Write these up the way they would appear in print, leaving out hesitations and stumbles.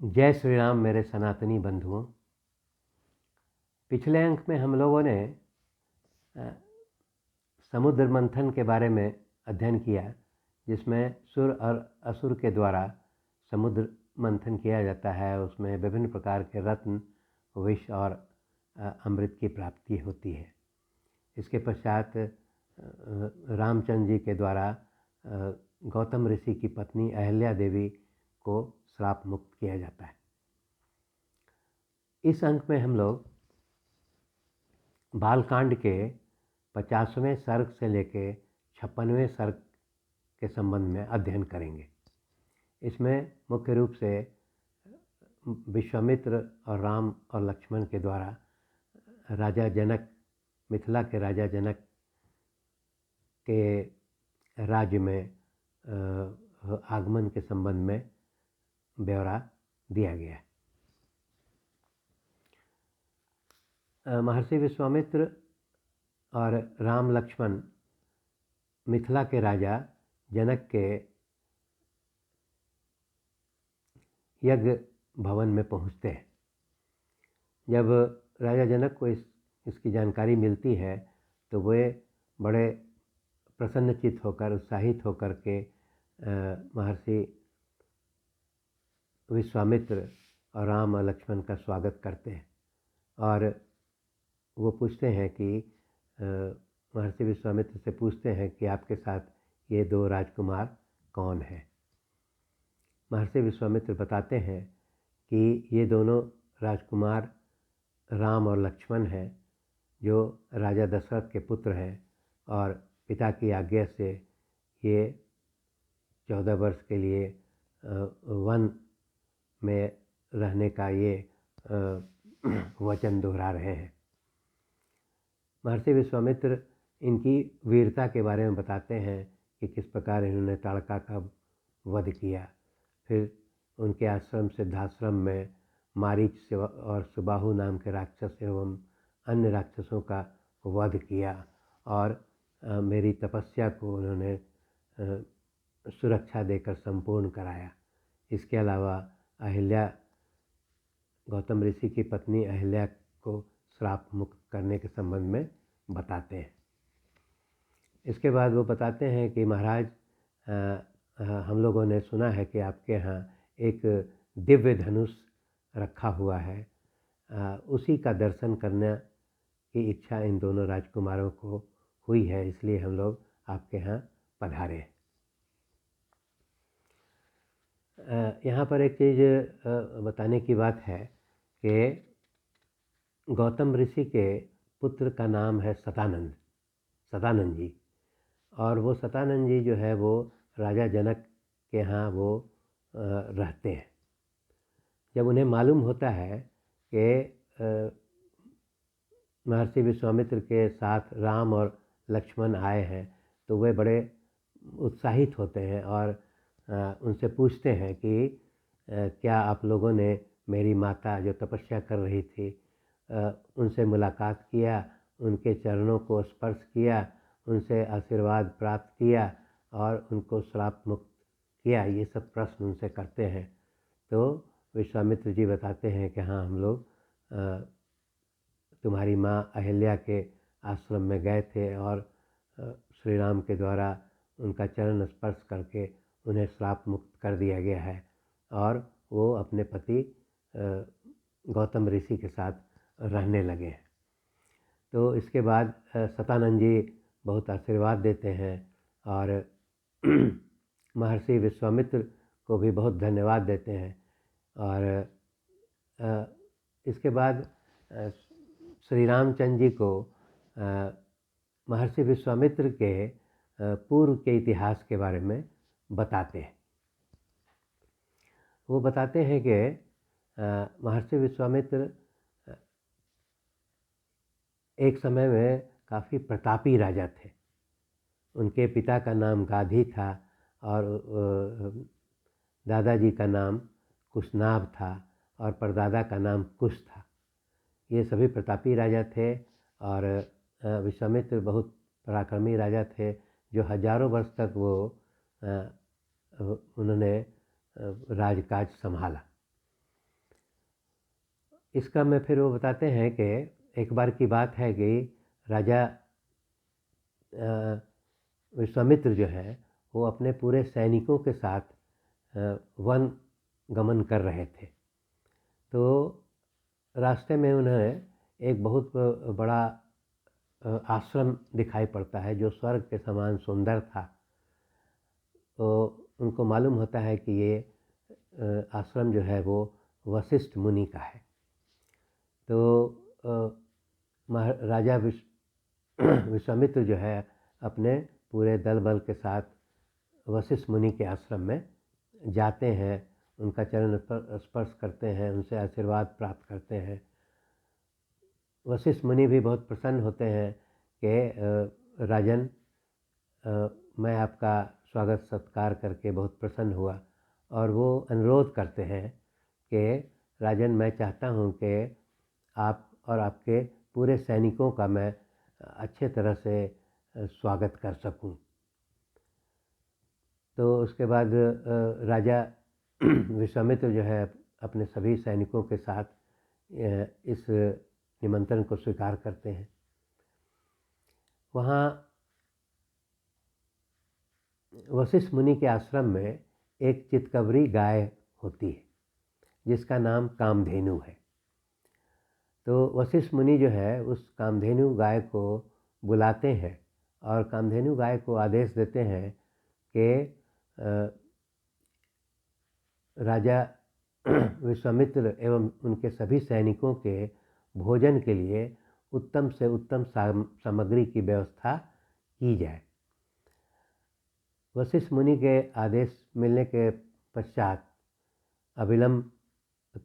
जय श्री राम मेरे सनातनी बंधुओं। पिछले अंक में हम लोगों ने समुद्र मंथन के बारे में अध्ययन किया, जिसमें सुर और असुर के द्वारा समुद्र मंथन किया जाता है। उसमें विभिन्न प्रकार के रत्न, विष और अमृत की प्राप्ति होती है। इसके पश्चात रामचंद्र जी के द्वारा गौतम ऋषि की पत्नी अहिल्या देवी को श्राप मुक्त किया जाता है। इस अंक में हम लोग बालकांड के 50वें सर्ग से लेकर 56वें सर्ग के संबंध में अध्ययन करेंगे। इसमें मुख्य रूप से विश्वामित्र और राम और लक्ष्मण के द्वारा राजा जनक, मिथिला के राजा जनक के राज्य में आगमन के संबंध में ब्यौरा दिया गया है। महर्षि विश्वामित्र और राम लक्ष्मण मिथिला के राजा जनक के यज्ञ भवन में पहुंचते हैं। जब राजा जनक को इसकी जानकारी मिलती है तो वे बड़े प्रसन्नचित्त होकर, उत्साहित होकर के महर्षि विश्वामित्र और राम और लक्ष्मण का स्वागत करते हैं और वो पूछते हैं कि महर्षि विश्वामित्र से पूछते हैं कि आपके साथ ये दो राजकुमार कौन हैं। महर्षि विश्वामित्र बताते हैं कि ये दोनों राजकुमार राम और लक्ष्मण हैं, जो राजा दशरथ के पुत्र हैं और पिता की आज्ञा से ये 14 वर्ष के लिए वन में रहने का ये वचन दोहरा रहे हैं। महर्षि विश्वामित्र इनकी वीरता के बारे में बताते हैं कि किस प्रकार इन्होंने ताड़का का वध किया, फिर उनके आश्रम सिद्धाश्रम में मारीच और सुबाहु नाम के राक्षस एवं अन्य राक्षसों का वध किया और मेरी तपस्या को उन्होंने सुरक्षा देकर संपूर्ण कराया। इसके अलावा अहिल्या, गौतम ऋषि की पत्नी अहिल्या को श्राप मुक्त करने के संबंध में बताते हैं। इसके बाद वो बताते हैं कि महाराज, हम लोगों ने सुना है कि आपके यहाँ एक दिव्य धनुष रखा हुआ है, उसी का दर्शन करने की इच्छा इन दोनों राजकुमारों को हुई है, इसलिए हम लोग आपके यहाँ पधारे हैं। यहाँ पर एक चीज़ बताने की बात है कि गौतम ऋषि के पुत्र का नाम है सतानंद जी, और वो सतानंद जी जो है वो राजा जनक के यहाँ वो रहते हैं। जब उन्हें मालूम होता है कि महर्षि विश्वामित्र के साथ राम और लक्ष्मण आए हैं तो वे बड़े उत्साहित होते हैं और उनसे पूछते हैं कि क्या आप लोगों ने मेरी माता जो तपस्या कर रही थी उनसे मुलाकात किया, उनके चरणों को स्पर्श किया, उनसे आशीर्वाद प्राप्त किया और उनको श्राप मुक्त किया? ये सब प्रश्न उनसे करते हैं। तो विश्वामित्र जी बताते हैं कि हाँ, हम लोग तुम्हारी माँ अहिल्या के आश्रम में गए थे और श्री राम के द्वारा उनका चरण स्पर्श करके उन्हें श्राप मुक्त कर दिया गया है और वो अपने पति गौतम ऋषि के साथ रहने लगे हैं। तो इसके बाद सतानंद जी बहुत आशीर्वाद देते हैं और महर्षि विश्वामित्र को भी बहुत धन्यवाद देते हैं। और इसके बाद श्री रामचंद्र जी को महर्षि विश्वामित्र के पूर्व के इतिहास के बारे में बताते हैं। वो बताते हैं कि महर्षि विश्वामित्र एक समय में काफ़ी प्रतापी राजा थे। उनके पिता का नाम गाधी था और दादाजी का कुशनाभ कुशनाभ था और परदादा का नाम कुश था। ये सभी प्रतापी राजा थे और विश्वामित्र बहुत पराक्रमी राजा थे, जो हजारों वर्ष तक वो उन्होंने राजकाज संभाला। इसका मैं फिर वो बताते हैं कि एक बार की बात है कि राजा विश्वामित्र जो है वो अपने पूरे सैनिकों के साथ वन गमन कर रहे थे। तो रास्ते में उन्हें एक बहुत बड़ा आश्रम दिखाई पड़ता है जो स्वर्ग के समान सुंदर था। तो उनको मालूम होता है कि ये आश्रम जो है वो वशिष्ठ मुनि का है। तो राजा विश्वामित्र जो है अपने पूरे दल बल के साथ वशिष्ठ मुनि के आश्रम में जाते हैं, उनका चरण स्पर्श करते हैं, उनसे आशीर्वाद प्राप्त करते हैं। वशिष्ठ मुनि भी बहुत प्रसन्न होते हैं कि राजन, मैं आपका स्वागत सत्कार करके बहुत प्रसन्न हुआ, और वो अनुरोध करते हैं कि राजन, मैं चाहता हूँ कि आप और आपके पूरे सैनिकों का मैं अच्छे तरह से स्वागत कर सकूं। तो उसके बाद राजा विश्वामित्र जो है अपने सभी सैनिकों के साथ इस निमंत्रण को स्वीकार करते हैं। वहाँ वशिष्ठ मुनि के आश्रम में एक चितकबरी गाय होती है जिसका नाम कामधेनु है। तो वशिष्ठ मुनि जो है उस कामधेनु गाय को बुलाते हैं और कामधेनु गाय को आदेश देते हैं कि राजा विश्वामित्र एवं उनके सभी सैनिकों के भोजन के लिए उत्तम से उत्तम सामग्री की व्यवस्था की जाए। वशिष्ठ मुनि के आदेश मिलने के पश्चात अविलंब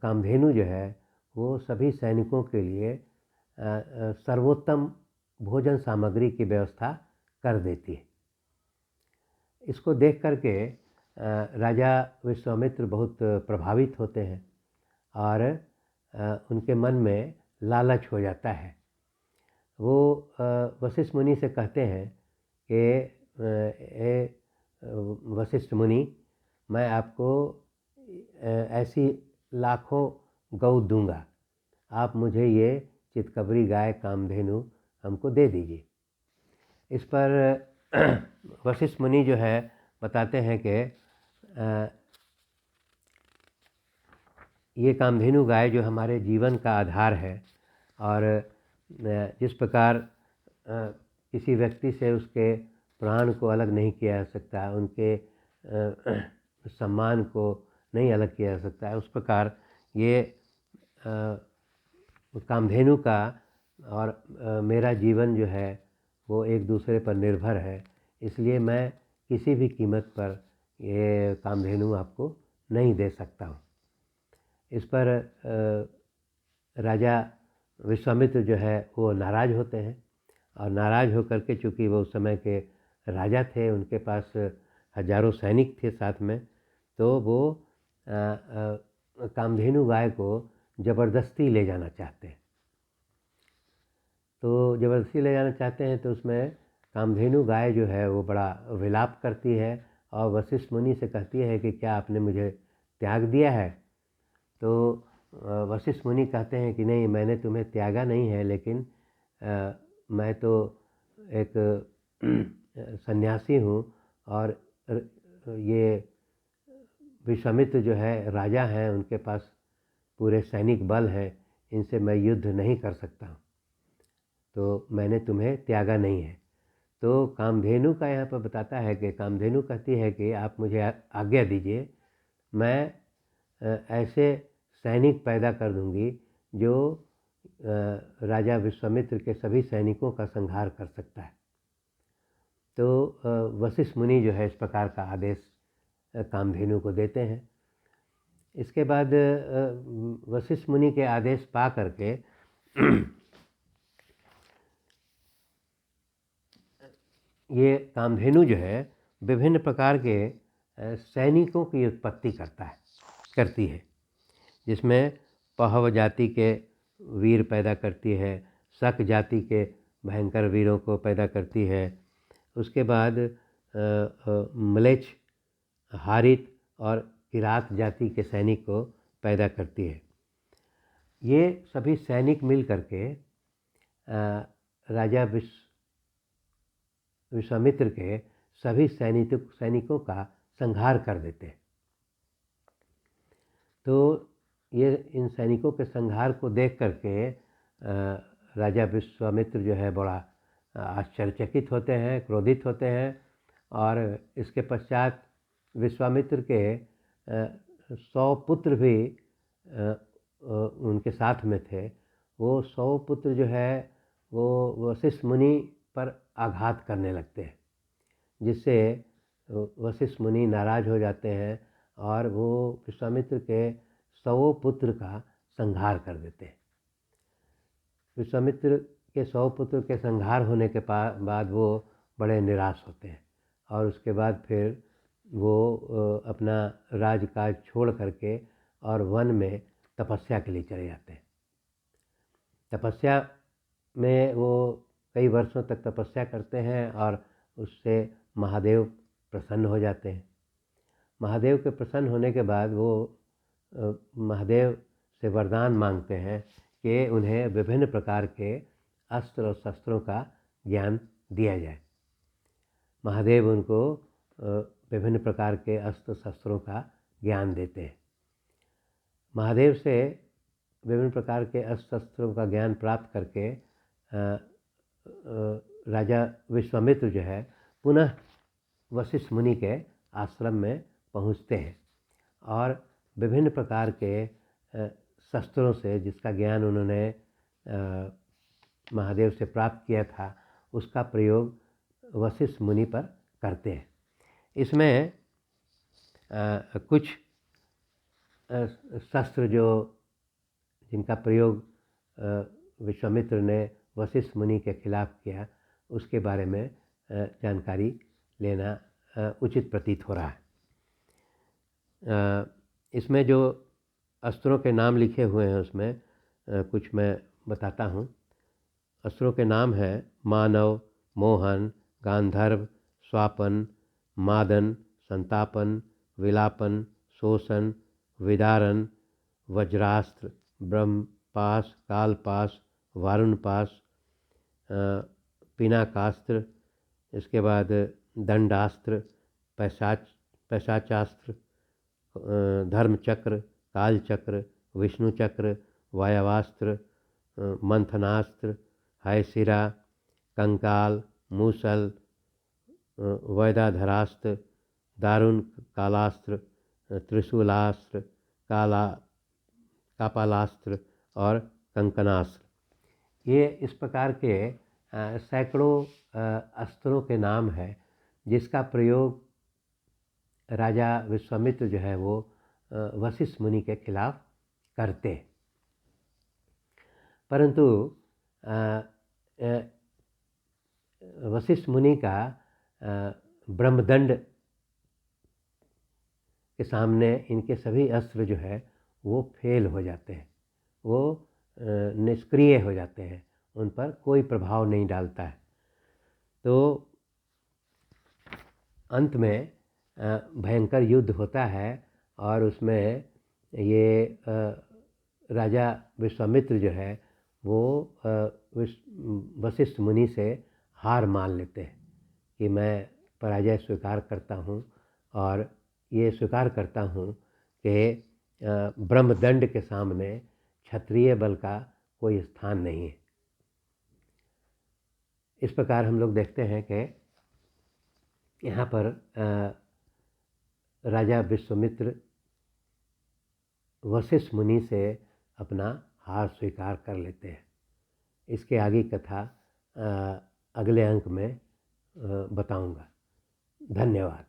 कामधेनु जो है वो सभी सैनिकों के लिए सर्वोत्तम भोजन सामग्री की व्यवस्था कर देती है। इसको देख करके राजा विश्वामित्र बहुत प्रभावित होते हैं और उनके मन में लालच हो जाता है। वो वशिष्ठ मुनि से कहते हैं कि वशिष्ठ मुनि, मैं आपको ऐसी लाखों गौ दूंगा, आप मुझे ये चितकबरी गाय कामधेनु हमको दे दीजिए। इस पर वशिष्ठ मुनि जो है बताते हैं कि ये कामधेनु गाय जो हमारे जीवन का आधार है, और जिस प्रकार किसी व्यक्ति से उसके प्राण को अलग नहीं किया जा सकता, उनके सम्मान को नहीं अलग किया जा सकता है, उस प्रकार ये कामधेनु का और मेरा जीवन जो है वो एक दूसरे पर निर्भर है। इसलिए मैं किसी भी कीमत पर ये कामधेनु आपको नहीं दे सकता हूँ। इस पर राजा विश्वामित्र जो है वो नाराज़ होते हैं, और नाराज़ होकर के, चूँकि वो उस समय के राजा थे, उनके पास हजारों सैनिक थे साथ में, तो वो कामधेनु गाय को ज़बरदस्ती ले जाना चाहते हैं। तो ज़बरदस्ती ले जाना चाहते हैं तो उसमें कामधेनु गाय जो है वो बड़ा विलाप करती है और वशिष्ठ मुनि से कहती है कि क्या आपने मुझे त्याग दिया है। तो वशिष्ठ मुनि कहते हैं कि नहीं, मैंने तुम्हें त्यागा नहीं है, लेकिन मैं तो एक सन्यासी हूँ, और ये विश्वामित्र जो है राजा हैं, उनके पास पूरे सैनिक बल है, इनसे मैं युद्ध नहीं कर सकता हूँ, तो मैंने तुम्हें त्यागा नहीं है। तो कामधेनु का यहाँ पर बताता है कि कामधेनु कहती है कि आप मुझे आज्ञा दीजिए, मैं ऐसे सैनिक पैदा कर दूंगी जो राजा विश्वामित्र के सभी सैनिकों का संहार कर सकता है। तो वशिष्ठ मुनि जो है इस प्रकार का आदेश कामधेनु को देते हैं। इसके बाद वशिष्ठ मुनि के आदेश पा करके ये कामधेनु जो है विभिन्न प्रकार के सैनिकों की उत्पत्ति करती है, जिसमें पहव जाति के वीर पैदा करती है, शक जाति के भयंकर वीरों को पैदा करती है। उसके बाद म्लेच्छ, हारित और किरात जाति के सैनिक को पैदा करती है। ये सभी सैनिक मिल करके राजा विश्वामित्र के सभी सैनिकों का संहार कर देते हैं। तो ये इन सैनिकों के संहार को देख करके राजा विश्वामित्र जो है बड़ा आश्चर्यचकित होते हैं, क्रोधित होते हैं। और इसके पश्चात विश्वामित्र के 100 पुत्र भी उनके साथ में थे। वो 100 पुत्र जो है वो वशिष्ठ मुनि पर आघात करने लगते हैं, जिससे वशिष्ठ मुनि नाराज हो जाते हैं और वो विश्वामित्र के 100 पुत्र का संहार कर देते हैं। विश्वामित्र के 100 पुत्र के संहार होने के बाद वो बड़े निराश होते हैं और उसके बाद फिर वो अपना राजकाज छोड़ करके और वन में तपस्या के लिए चले जाते हैं। तपस्या में वो कई वर्षों तक तपस्या करते हैं और उससे महादेव प्रसन्न हो जाते हैं। महादेव के प्रसन्न होने के बाद वो महादेव से वरदान मांगते हैं कि उन्हें विभिन्न प्रकार के अस्त्र और शस्त्रों का ज्ञान दिया जाए। महादेव उनको विभिन्न प्रकार के अस्त्र शस्त्रों का ज्ञान देते हैं। महादेव से विभिन्न प्रकार के अस्त्र शस्त्रों का ज्ञान प्राप्त करके राजा विश्वामित्र जो है पुनः वशिष्ठ मुनि के आश्रम में पहुँचते हैं और विभिन्न प्रकार के शस्त्रों से जिसका ज्ञान उन्होंने महादेव से प्राप्त किया था उसका प्रयोग वशिष्ठ मुनि पर करते हैं। इसमें कुछ शस्त्र जिनका प्रयोग विश्वामित्र ने वशिष्ठ मुनि के खिलाफ किया उसके बारे में जानकारी लेना उचित प्रतीत हो रहा है। इसमें जो अस्त्रों के नाम लिखे हुए हैं उसमें कुछ मैं बताता हूँ। अस्त्रों के नाम हैं मानव, मोहन, गांधर्व, स्वापन, मादन, संतापन, विलापन, शोषण, विदारण, वज्रास्त्र, ब्रह्मपाश, कालपाश, वारुणपाश, पिनाकास्त्र, इसके बाद दंडास्त्र, पैशाचास्त्र, धर्मचक्र, कालचक्र, विष्णुचक्र, वायवास्त्र, मंथनास्त्र, हैसिरा, कंकाल, मूसल, वैदाधरास्त्र, दारुण कालास्त्र, त्रिशूलास्त्र, कापालास्त्र और कंकनास्त्र। ये इस प्रकार के सैकड़ों अस्त्रों के नाम हैं जिसका प्रयोग राजा विश्वामित्र जो है वो वशिष्ठ मुनि के खिलाफ करते। परंतु वशिष्ठ मुनि का ब्रह्मदंड के सामने इनके सभी अस्त्र जो है वो फेल हो जाते हैं, वो निष्क्रिय हो जाते हैं, उन पर कोई प्रभाव नहीं डालता है। तो अंत में भयंकर युद्ध होता है और उसमें ये राजा विश्वामित्र जो है वो वशिष्ठ मुनि से हार मान लेते हैं कि मैं पराजय स्वीकार करता हूँ और ये स्वीकार करता हूँ कि ब्रह्मदंड के सामने क्षत्रिय बल का कोई स्थान नहीं है। इस प्रकार हम लोग देखते हैं कि यहाँ पर राजा विश्वामित्र वशिष्ठ मुनि से अपना हार स्वीकार कर लेते हैं। इसके आगे कथा अगले अंक में बताऊंगा। धन्यवाद।